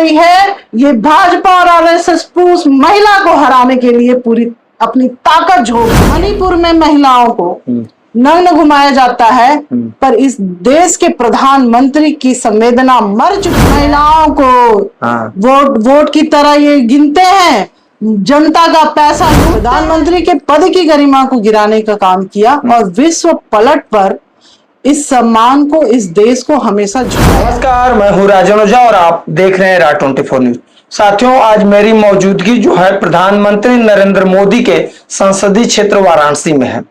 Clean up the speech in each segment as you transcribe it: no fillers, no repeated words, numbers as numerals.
गई है, ये भाजपा और आरएसएस पुरुष महिला को हराने के लिए पूरी अपनी ताकत झोंक। मणिपुर में महिलाओं को नग्न घुमाया जाता है, पर इस देश के प्रधानमंत्री की संवेदना मर चुकी। महिलाओं को वोट की तरह ये गिनते हैं, जनता का पैसा। प्रधानमंत्री के पद की गरिमा को गिराने का काम किया और विश्व पलट पर इस सम्मान को, इस देश को हमेशा झुकाया। नमस्कार, मैं हूँ राजन ओझा और आप देख रहे हैं राज 24 न्यूज। साथियों, आज मेरी मौजूदगी जो है प्रधानमंत्री नरेंद्र मोदी के संसदीय क्षेत्र वाराणसी में है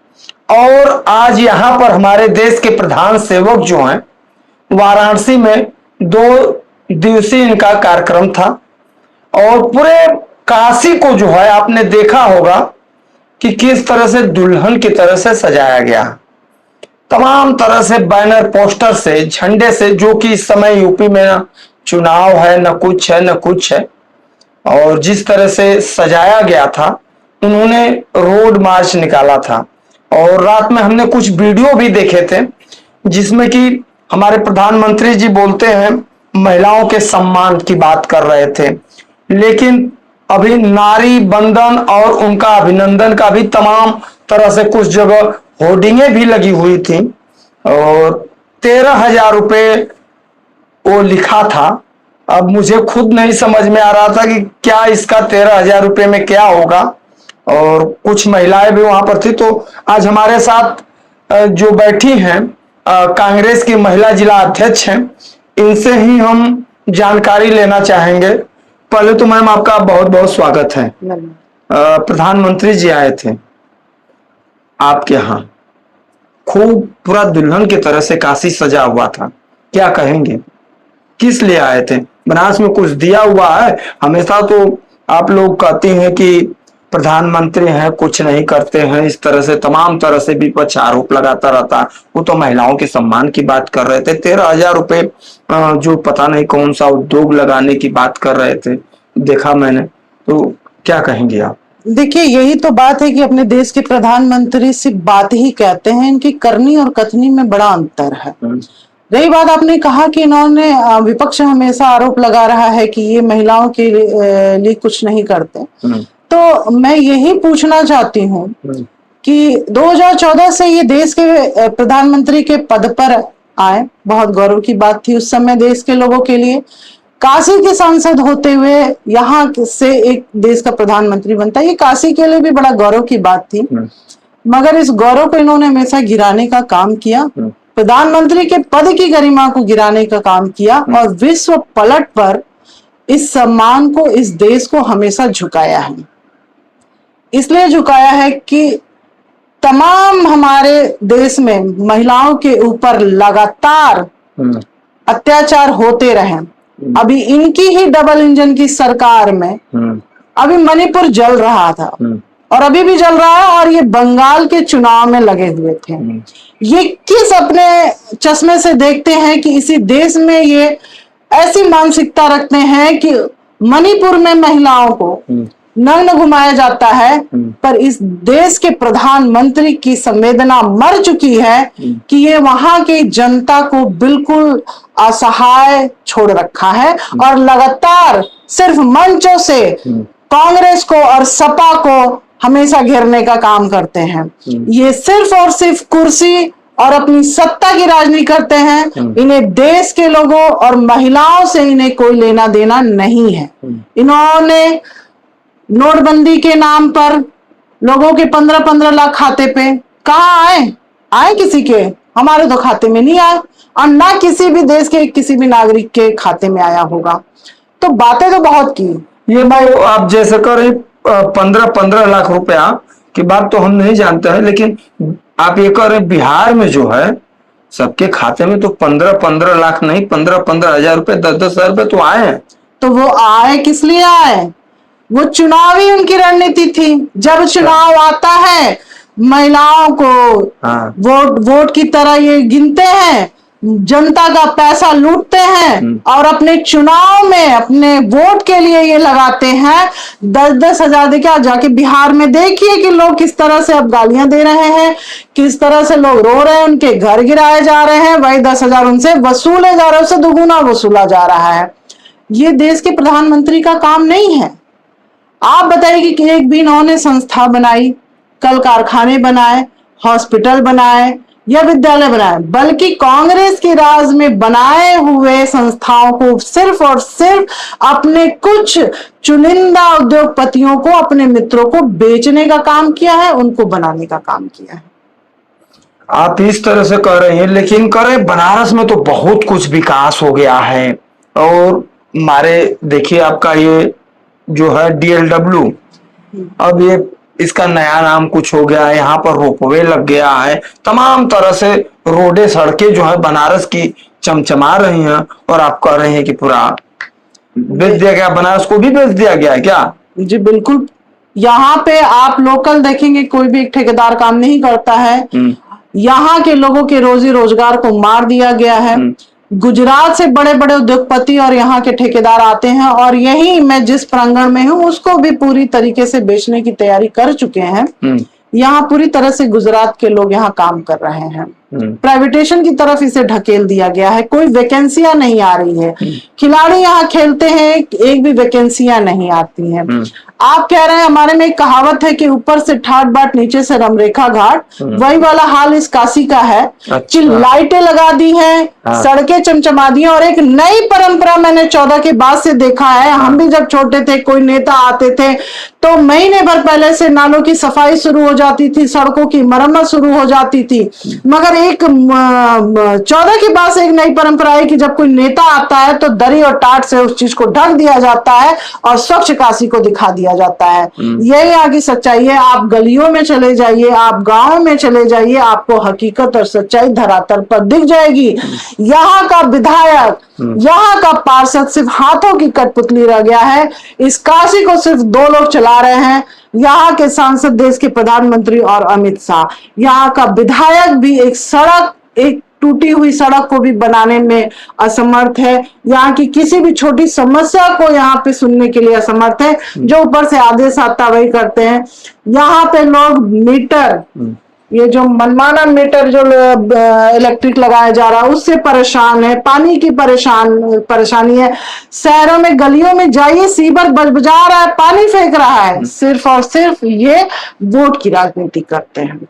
और आज यहाँ पर हमारे देश के प्रधान सेवक जो हैं वाराणसी में 2 दिवसीय इनका कार्यक्रम था और पूरे काशी को जो है आपने देखा होगा कि किस तरह से दुल्हन की तरह से सजाया गया। तमाम तरह से बैनर, पोस्टर से, झंडे से, जो कि इस समय यूपी में ना चुनाव है, न कुछ है, न कुछ है। और जिस तरह से सजाया गया था, उन्होंने रोड मार्च निकाला था और रात में हमने कुछ वीडियो भी देखे थे जिसमें कि हमारे प्रधानमंत्री जी बोलते हैं महिलाओं के सम्मान की बात कर रहे थे, लेकिन अभी नारी बंधन और उनका अभिनंदन का भी तमाम तरह से कुछ जगह होर्डिंगें भी लगी हुई थी और 13,000 रुपये वो लिखा था। अब मुझे खुद नहीं समझ में आ रहा था कि क्या इसका 13,000 रुपये में क्या होगा, और कुछ महिलाएं भी वहां पर थी। तो आज हमारे साथ जो बैठी हैं कांग्रेस की महिला जिला अध्यक्ष हैं, इनसे ही हम जानकारी लेना चाहेंगे। पहले तो मैम आपका बहुत बहुत स्वागत है। प्रधानमंत्री जी आए थे आपके यहाँ, खूब पूरा दुल्हन की तरह से काशी सजा हुआ था, क्या कहेंगे? किस लिए आए थे? बनारस में कुछ दिया हुआ है? हमेशा तो आप लोग कहते हैं कि प्रधानमंत्री हैं, कुछ नहीं करते हैं, इस तरह से तमाम तरह से विपक्ष आरोप लगाता रहता है। वो तो महिलाओं के सम्मान की बात कर रहे थे, 13,000 रुपये जो पता नहीं कौन सा उद्योग लगाने की बात कर रहे थे, देखा मैंने। तो क्या कहेंगे आप? देखिए, यही तो बात है कि अपने देश के प्रधानमंत्री सिर्फ बात ही कहते हैं, इनकी करनी और कथनी में बड़ा अंतर है। रही बात, आपने कहा कि इन्होंने विपक्ष हमेशा आरोप लगा रहा है कि ये महिलाओं के लिए कुछ नहीं करते। तो मैं यही पूछना चाहती हूँ कि 2014 से ये देश के प्रधानमंत्री के पद पर आए, बहुत गौरव की बात थी उस समय देश के लोगों के लिए। काशी के सांसद होते हुए यहाँ से एक देश का प्रधानमंत्री बनता है, ये काशी के लिए भी बड़ा गौरव की बात थी। मगर इस गौरव को इन्होंने हमेशा गिराने का काम किया, प्रधानमंत्री के पद की गरिमा को गिराने का काम किया और विश्व पलट पर इस सम्मान को, इस देश को हमेशा झुकाया है। इसलिए झुकाया है कि तमाम हमारे देश में महिलाओं के ऊपर लगातार अत्याचार होते रहे। अभी इनकी ही डबल इंजन की सरकार में अभी मणिपुर जल रहा था और अभी भी जल रहा है, और ये बंगाल के चुनाव में लगे हुए थे। ये किस अपने चश्मे से देखते हैं कि इसी देश में ये ऐसी मानसिकता रखते हैं कि मणिपुर में महिलाओं को नग्न घुमाया जाता है, पर इस देश के प्रधानमंत्री की संवेदना मर चुकी है कि ये वहां की जनता को बिल्कुल असहाय छोड़ रखा है और लगातार सिर्फ मंचों से कांग्रेस को और सपा को हमेशा घेरने का काम करते हैं। ये सिर्फ और सिर्फ कुर्सी और अपनी सत्ता की राजनीति करते हैं। इन्हें देश के लोगों और महिलाओं से इन्हें कोई लेना देना नहीं है। इन्होंने नोटबंदी के नाम पर लोगों के 15-15 लाख खाते पे कहाँ आए किसी के? हमारे तो खाते में नहीं आए और ना किसी भी देश के किसी भी नागरिक के खाते में आया होगा। तो बातें तो बहुत की। ये भाई आप जैसे करें 15-15 लाख रुपया की बात तो हम नहीं जानते हैं, लेकिन आप ये कह रहे हैं बिहार में जो है सबके खाते में तो 15-15 लाख नहीं, 15-15 हजार रुपए, 10-10 हजार रुपए तो आए हैं। तो वो आए किस लिए आए? वो चुनावी उनकी रणनीति थी। जब चुनाव आता है, महिलाओं को वोट की तरह ये गिनते हैं, जनता का पैसा लूटते हैं और अपने चुनाव में अपने वोट के लिए ये लगाते हैं 10-10 हजार। देखिए, आप जाके बिहार में देखिए कि लोग किस तरह से अब गालियां दे रहे हैं, किस तरह से लोग रो रहे हैं, उनके घर गिराए जा रहे हैं, वही 10 हजार उनसे वसूले जा रहे हैं, उससे दुगुना वसूला जा रहा है। ये देश के प्रधानमंत्री का काम नहीं है। आप बताइए कि एक भी इन्होंने संस्था बनाई, कल कारखाने बनाए, हॉस्पिटल बनाए या विद्यालय बनाए, बल्कि कांग्रेस के राज में बनाए हुए संस्थाओं को सिर्फ और सिर्फ अपने कुछ चुनिंदा उद्योगपतियों को, अपने मित्रों को बेचने का काम किया है, उनको बनाने का काम किया है। आप इस तरह से कह रहे हैं, लेकिन कह रहे बनारस में तो बहुत कुछ विकास हो गया है। और हमारे देखिए आपका ये जो है DLW, अब ये इसका नया नाम कुछ हो गया है, यहाँ पर रोपवे लग गया है, तमाम तरह से रोडे सड़कें जो है बनारस की चमचमा रही हैं। और आप कह रहे हैं कि पूरा बेच दिया गया, बनारस को भी बेच दिया गया है क्या? जी बिल्कुल। यहाँ पे आप लोकल देखेंगे, कोई भी एक ठेकेदार काम नहीं करता है। यहाँ के लोगों के रोजी रोजगार को मार दिया गया है। गुजरात से बड़े बड़े उद्योगपति और यहाँ के ठेकेदार आते हैं और यही मैं जिस प्रांगण में हूँ उसको भी पूरी तरीके से बेचने की तैयारी कर चुके हैं। यहाँ पूरी तरह से गुजरात के लोग यहाँ काम कर रहे हैं। प्राइवेटेशन की तरफ इसे ढकेल दिया गया है, कोई वैकेंसियां नहीं आ रही है। खिलाड़ी यहाँ खेलते हैं, एक भी वैकेंसियां नहीं आती हैं। आप कह रहे हैं, हमारे में एक कहावत है कि ऊपर से ठाट बाट नीचे से रमरेखा घाट, वही वाला हाल इस काशी का है। कि लाइटें लगा दी हैं, सड़कें चमचमा दी हैं और एक नई परंपरा मैंने 14 के बाद से देखा है। हम भी जब छोटे थे, कोई नेता आते थे तो महीने भर पहले से नालों की सफाई शुरू हो जाती थी, सड़कों की मरम्मत शुरू हो जाती थी। मगर एक 14 के बाद से एक नई परंपरा है कि जब कोई नेता आता है तो दरी और टाट से उस चीज को ढक दिया जाता है और स्वच्छ काशी को दिखा दिया जाता है। यही आगे सच्चाई है। आप गलियों में चले जाइए, आप गांव में चले जाइए, आपको हकीकत और सच्चाई धरातल पर दिख जाएगी। यहाँ का विधायक, यहाँ का पार्षद सिर्फ हाथों की कठपुतली रह गया है। इस काशी को सिर्फ 2 लोग चला रहे हैं, यहाँ के सांसद, देश के प्रधानमंत्री और अमित शाह। यहाँ का विधायक भी एक टूटी हुई सड़क को भी बनाने में असमर्थ है। यहाँ की किसी भी छोटी समस्या को यहाँ पे सुनने के लिए असमर्थ है। जो ऊपर से आदेश आता वही करते हैं। यहाँ पे लोग मीटर, ये जो मनमाना मीटर जो इलेक्ट्रिक लगाया जा रहा है उससे परेशान है। पानी की परेशानी है। शहरों में गलियों में जाइए, सीवर बजा रहा है, पानी फेंक रहा है। सिर्फ और सिर्फ ये वोट की राजनीति करते हैं।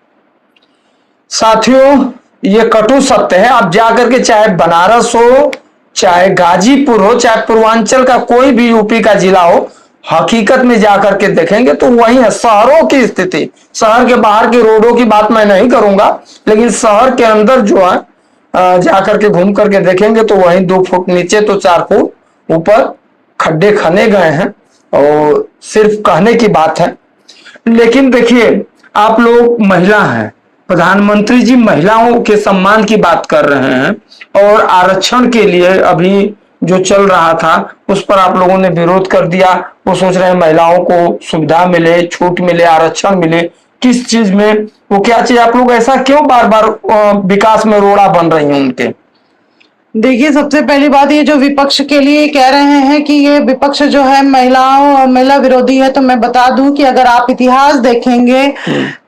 साथियों, ये कटु सत्य है। आप जाकर के चाहे बनारस हो, चाहे गाजीपुर हो, चाहे पूर्वांचल का कोई भी यूपी का जिला हो, हकीकत में जाकर के देखेंगे तो वही है। शहरों की स्थिति, शहर के बाहर की रोडों की बात मैं नहीं करूंगा, लेकिन शहर के अंदर जो है जाकर के घूम करके देखेंगे तो वही 2 फुट नीचे तो 4 फुट ऊपर खड्डे खने गए हैं। और सिर्फ कहने की बात है। लेकिन देखिए, आप लोग महिला हैं, प्रधानमंत्री जी महिलाओं के सम्मान की बात कर रहे हैं और आरक्षण के लिए अभी जो चल रहा था उस पर आप लोगों ने विरोध कर दिया। वो सोच रहे हैं महिलाओं को सुविधा मिले, छूट मिले, आरक्षण मिले। किस चीज में, वो क्या चीज, आप लोग ऐसा क्यों बार बार विकास में रोड़ा बन रही हैं उनके? देखिए, सबसे पहली बात, ये जो विपक्ष के लिए कह रहे हैं कि ये विपक्ष जो है महिलाओं और महिला विरोधी है, तो मैं बता दूं कि अगर आप इतिहास देखेंगे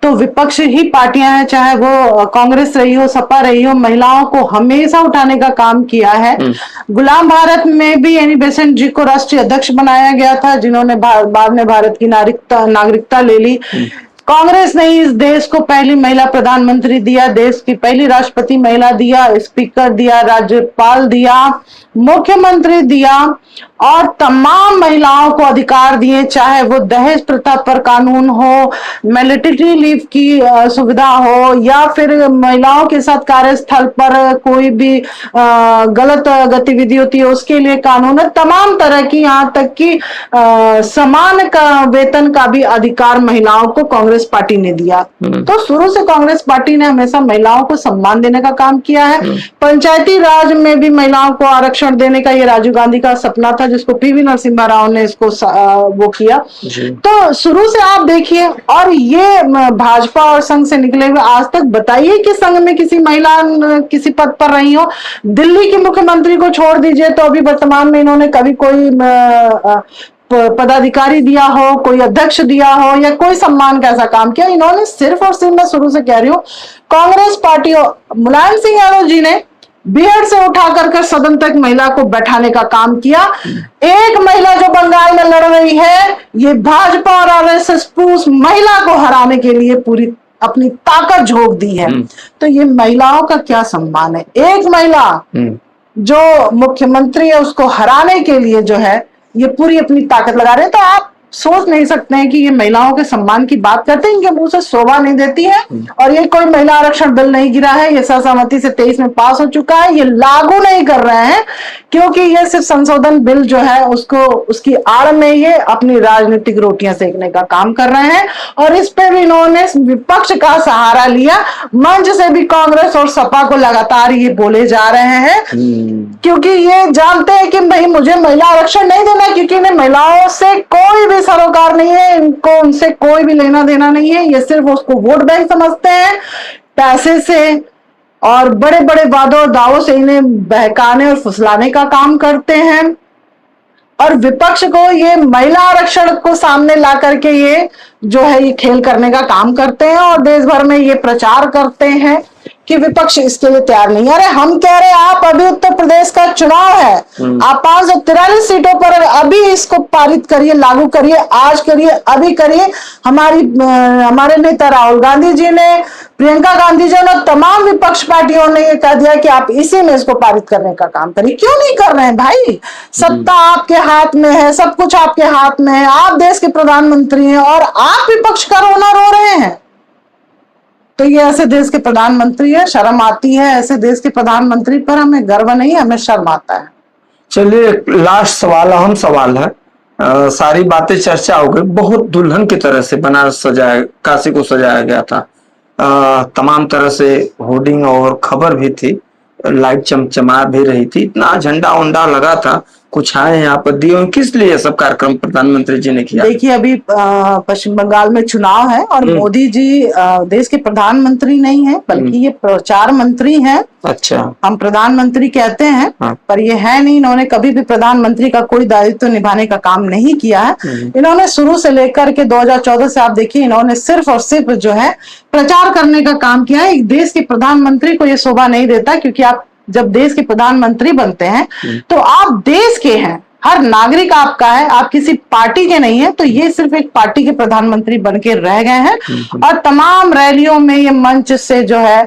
तो विपक्ष ही पार्टियां हैं, चाहे वो कांग्रेस रही हो, सपा रही हो, महिलाओं को हमेशा उठाने का काम किया है। गुलाम भारत में भी एनी बेसेंट जी को राष्ट्रीय अध्यक्ष बनाया गया था, जिन्होंने बाद में भारत की नागरिकता ले ली। कांग्रेस ने इस देश को पहली महिला प्रधानमंत्री दिया, देश की पहली राष्ट्रपति महिला दिया, स्पीकर दिया, राज्यपाल दिया, मुख्यमंत्री दिया और तमाम महिलाओं को अधिकार दिए। चाहे वो दहेज प्रथा पर कानून हो, मैटरनिटी लीव की सुविधा हो, या फिर महिलाओं के साथ कार्यस्थल पर कोई भी गलत गतिविधि होती है उसके लिए कानून है। तमाम तरह की, यहाँ तक कि समान का वेतन का भी अधिकार महिलाओं को कांग्रेस पार्टी ने दिया। तो शुरू से कांग्रेस पार्टी ने हमेशा महिलाओं को सम्मान देने का काम किया है। पंचायती राज में भी महिलाओं को आरक्षण देने का ये राजीव गांधी का सपना था, जिसको पीवी नरसिम्हा राव ने इसको वो किया। तो शुरू से आप देखिए, और ये भाजपा और संघ से निकले हुए, आज तक बताइए कि संघ में किसी महिला किसी पद पर रही हो। दिल्ली के मुख्यमंत्री को छोड़ दीजिए तो अभी वर्तमान में इन्होंने कभी कोई पदाधिकारी दिया हो, कोई अध्यक्ष दिया हो, या कोई सम्मान का ऐसा काम किया। इन्होंने सिर्फ और सिर्फ, मैं शुरू से कह रही हूँ, कांग्रेस पार्टी, मुलायम सिंह यादव जी ने बीएड से उठा कर सदन तक महिला को बैठाने का काम किया। एक महिला जो बंगाल में लड़ रही है, ये भाजपा और आरएसएस पुरुष महिला को हराने के लिए पूरी अपनी ताकत झोंक दी है। तो ये महिलाओं का क्या सम्मान है? एक महिला जो मुख्यमंत्री है उसको हराने के लिए जो है ये पूरी अपनी ताकत लगा रहे हैं। तो आप सोच नहीं सकते हैं कि ये महिलाओं के सम्मान की बात करते हैं, इनके मुंह से शोभा नहीं देती है। और ये कोई महिला आरक्षण बिल नहीं गिरा है, ये सर्वसम्मति से 23 में पास हो चुका है। ये लागू नहीं कर रहे हैं क्योंकि ये सिर्फ संशोधन बिल जो है उसको उसकी आड़ में ये अपनी राजनीतिक रोटियां सेकने का काम कर रहे हैं। और इस पे भी इन्होंने विपक्ष का सहारा लिया। मंच से भी कांग्रेस और सपा को लगातार ये बोले जा रहे हैं क्योंकि ये जानते हैं कि भाई मुझे महिला आरक्षण नहीं देना, क्योंकि इन्हें महिलाओं से कोई भी सरोकार नहीं है, इनको उनसे कोई भी लेना देना नहीं है। ये सिर्फ उसको वोट बैंक समझते हैं, पैसे से और बड़े बड़े वादों और दावों से इन्हें बहकाने और फुसलाने का काम करते हैं। और विपक्ष को ये महिला आरक्षण को सामने ला करके ये जो है ये खेल करने का काम करते हैं और देश भर में ये प्रचार करते हैं कि विपक्ष इसके लिए तैयार नहीं है। अरे हम कह रहे हैं आप अभी उत्तर प्रदेश का चुनाव है, आप 543 सीटों पर अभी इसको पारित करिए, लागू करिए, आज करिए, अभी करिए। हमारे नेता राहुल गांधी जी ने, प्रियंका गांधी जी ने, तमाम विपक्ष पार्टियों ने ये कह दिया कि आप इसी में इसको पारित करने का काम करिए। क्यों नहीं कर रहे हैं भाई? सत्ता आपके हाथ में है, सब कुछ आपके हाथ में है, आप देश के प्रधानमंत्री हैं और आप विपक्ष का रोना रो रहे हैं। तो ये ऐसे देश के प्रधानमंत्री है, शर्म आती है। ऐसे देश के प्रधानमंत्री पर हमें गर्व नहीं, हमें शर्म आता है। चलिए, लास्ट सवाल, अहम सवाल है। सारी बातें चर्चा हो गई, बहुत दुल्हन की तरह से बनारस सजाया, काशी को सजाया गया था। तमाम तरह से होर्डिंग और खबर भी थी, लाइट चमचमा भी रही थी, इतना झंडा उंडा लगा था, कुछ आए यहाँ पर दिए। किस लिए सब कार्यक्रम प्रधानमंत्री जी ने किया? देखिए, अभी पश्चिम बंगाल में चुनाव है और मोदी जी देश के प्रधानमंत्री नहीं है बल्कि ये प्रचार मंत्री हैं। अच्छा, हम प्रधानमंत्री कहते हैं पर ये है नहीं। इन्होंने कभी भी प्रधानमंत्री का कोई दायित्व निभाने का काम नहीं किया है। इन्होंने शुरू से लेकर के 2014 से आप देखिए, इन्होंने सिर्फ और सिर्फ जो है प्रचार करने का काम किया है। एक देश के प्रधानमंत्री को ये शोभा नहीं देता, क्योंकि आप जब देश के प्रधानमंत्री बनते हैं तो आप देश के हैं, हर नागरिक आपका है, आप किसी पार्टी के नहीं है। तो ये सिर्फ एक पार्टी के प्रधानमंत्री बन के रह गए हैं और तमाम रैलियों में ये मंच से जो है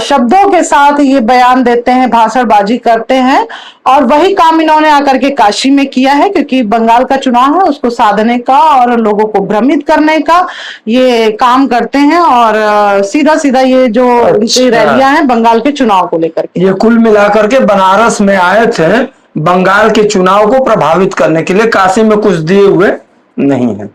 शब्दों के साथ ये बयान देते हैं, भाषणबाजी करते हैं। और वही काम इन्होंने आकर के काशी में किया है, क्योंकि बंगाल का चुनाव है उसको साधने का और लोगों को भ्रमित करने का ये काम करते हैं। और सीधा सीधा ये जो रैलियां हैं बंगाल के चुनाव को लेकर के, ये कुल मिलाकर के बनारस में आए थे बंगाल के चुनाव को प्रभावित करने के लिए, काशी में कुछ दिए हुए नहीं है।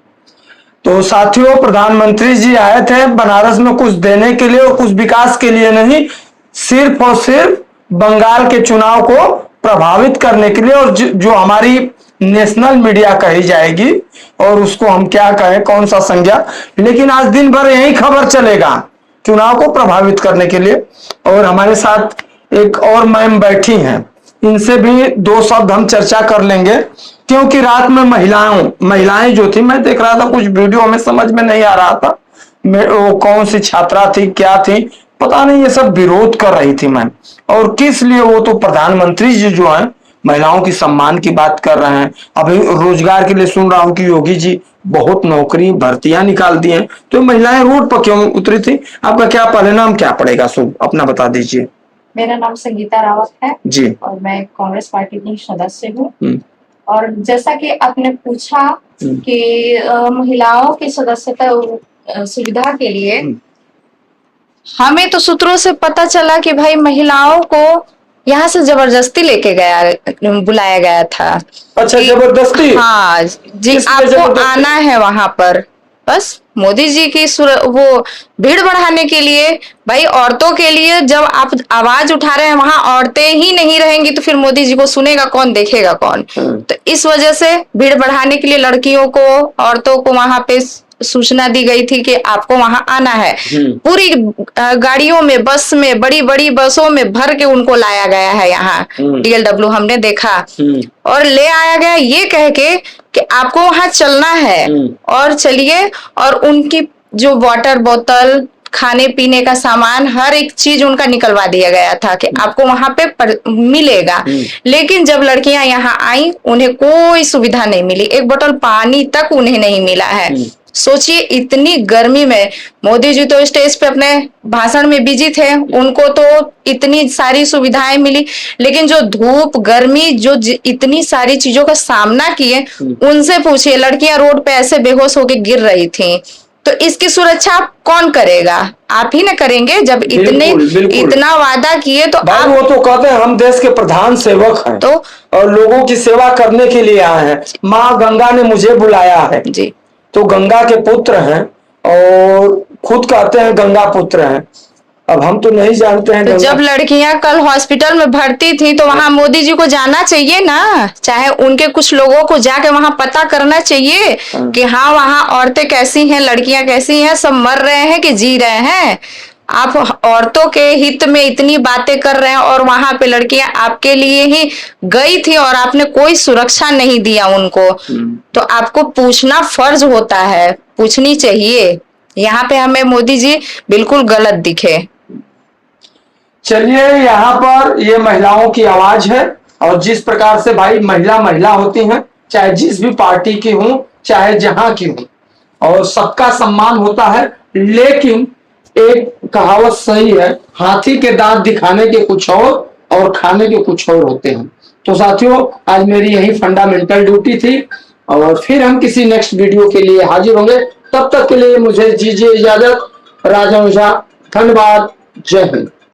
तो साथियों, प्रधानमंत्री जी आए थे बनारस में कुछ देने के लिए और कुछ विकास के लिए नहीं, सिर्फ और सिर्फ बंगाल के चुनाव को प्रभावित करने के लिए। और जो हमारी नेशनल मीडिया कही जाएगी और उसको हम क्या कहें, कौन सा संज्ञा, लेकिन आज दिन भर यही खबर चलेगा चुनाव को प्रभावित करने के लिए। और हमारे साथ एक और मैम बैठी हैं, इनसे भी दो शब्द हम चर्चा कर लेंगे, क्योंकि रात में महिलाएं जो थी, मैं देख रहा था कुछ वीडियो में, समझ में नहीं आ रहा था वो कौन सी छात्रा थी, क्या थी, पता नहीं, ये सब विरोध कर रही थी मैम। और किस लिए? वो तो प्रधानमंत्री जी जो हैं महिलाओं की सम्मान की बात कर रहे हैं। अभी रोजगार के लिए सुन रहा हूँ कि योगी जी बहुत नौकरी भर्तियां निकाल दी हैं, तो महिलाएं रोड पर क्यों उतरी थी? आपका क्या पहले नाम क्या पड़ेगा, शुभ अपना बता दीजिए। मेरा नाम संगीता रावत है जी, और मैं कांग्रेस पार्टी की सदस्य हूँ। और जैसा कि आपने पूछा कि महिलाओं की सदस्यता सुविधा के लिए, हमें तो सूत्रों से पता चला कि भाई महिलाओं को यहाँ से जबरदस्ती लेके बुलाया गया था। अच्छा, जबरदस्ती? हाँ जी, आपको आना है वहां पर, बस मोदी जी की वो भीड़ बढ़ाने के लिए। भाई औरतों के लिए जब आप आवाज उठा रहे हैं, वहां औरतें ही नहीं रहेंगी तो फिर मोदी जी को सुनेगा कौन, देखेगा कौन? तो इस वजह से भीड़ बढ़ाने के लिए लड़कियों को, औरतों को वहां पे सूचना दी गई थी कि आपको वहां आना है। पूरी गाड़ियों में, बस में, बड़ी बड़ी बसों में भर के उनको लाया गया है यहाँ DLW, हमने देखा। और ले आया गया ये कह के कि आपको वहां चलना है और चलिए। और उनकी जो वाटर बोतल, खाने पीने का सामान, हर एक चीज उनका निकलवा दिया गया था कि आपको वहां पे मिलेगा। लेकिन जब लड़कियां यहाँ आई उन्हें कोई सुविधा नहीं मिली, एक बोतल पानी तक उन्हें नहीं मिला है। सोचिए इतनी गर्मी में, मोदी जी तो स्टेज पे अपने भाषण में बिजी थे, उनको तो इतनी सारी सुविधाएं मिली, लेकिन जो धूप गर्मी जो इतनी सारी चीजों का सामना किए, उनसे पूछिए, लड़कियां रोड पे ऐसे बेहोश होकर गिर रही थी। तो इसकी सुरक्षा कौन करेगा? आप ही ना करेंगे। जब इतना वादा किए तो आप, वो तो कहते हैं हम देश के प्रधान सेवक हैं, तो और लोगों की सेवा करने के लिए आए हैं। माँ गंगा ने मुझे बुलाया है जी, तो गंगा के पुत्र हैं और खुद कहते हैं गंगा पुत्र हैं। अब हम तो नहीं जानते हैं। तो जब लड़कियां कल हॉस्पिटल में भर्ती थी तो वहां मोदी जी को जाना चाहिए ना, चाहे उनके कुछ लोगों को जाके वहां पता करना चाहिए कि हाँ वहां औरतें कैसी हैं, लड़कियां कैसी हैं, सब मर रहे हैं कि जी रहे हैं। आप औरतों के हित में इतनी बातें कर रहे हैं और वहां पे लड़कियां आपके लिए ही गई थी और आपने कोई सुरक्षा नहीं दिया उनको। तो आपको पूछना फर्ज होता है, पूछनी चाहिए। यहाँ पे हमें मोदी जी बिल्कुल गलत दिखे। चलिए, यहाँ पर ये महिलाओं की आवाज है और जिस प्रकार से भाई महिला होती हैं, चाहे जिस भी पार्टी की हूं, चाहे जहां की हूं, और सबका सम्मान होता है। लेकिन एक कहावत सही है, हाथी के दांत दिखाने के कुछ और खाने के कुछ और होते हैं। तो साथियों, आज मेरी यही फंडामेंटल ड्यूटी थी और फिर हम किसी नेक्स्ट वीडियो के लिए हाजिर होंगे। तब तक के लिए मुझे दीजिए इजाजत। राजा ओझा, धन्यवाद। जय हिंद।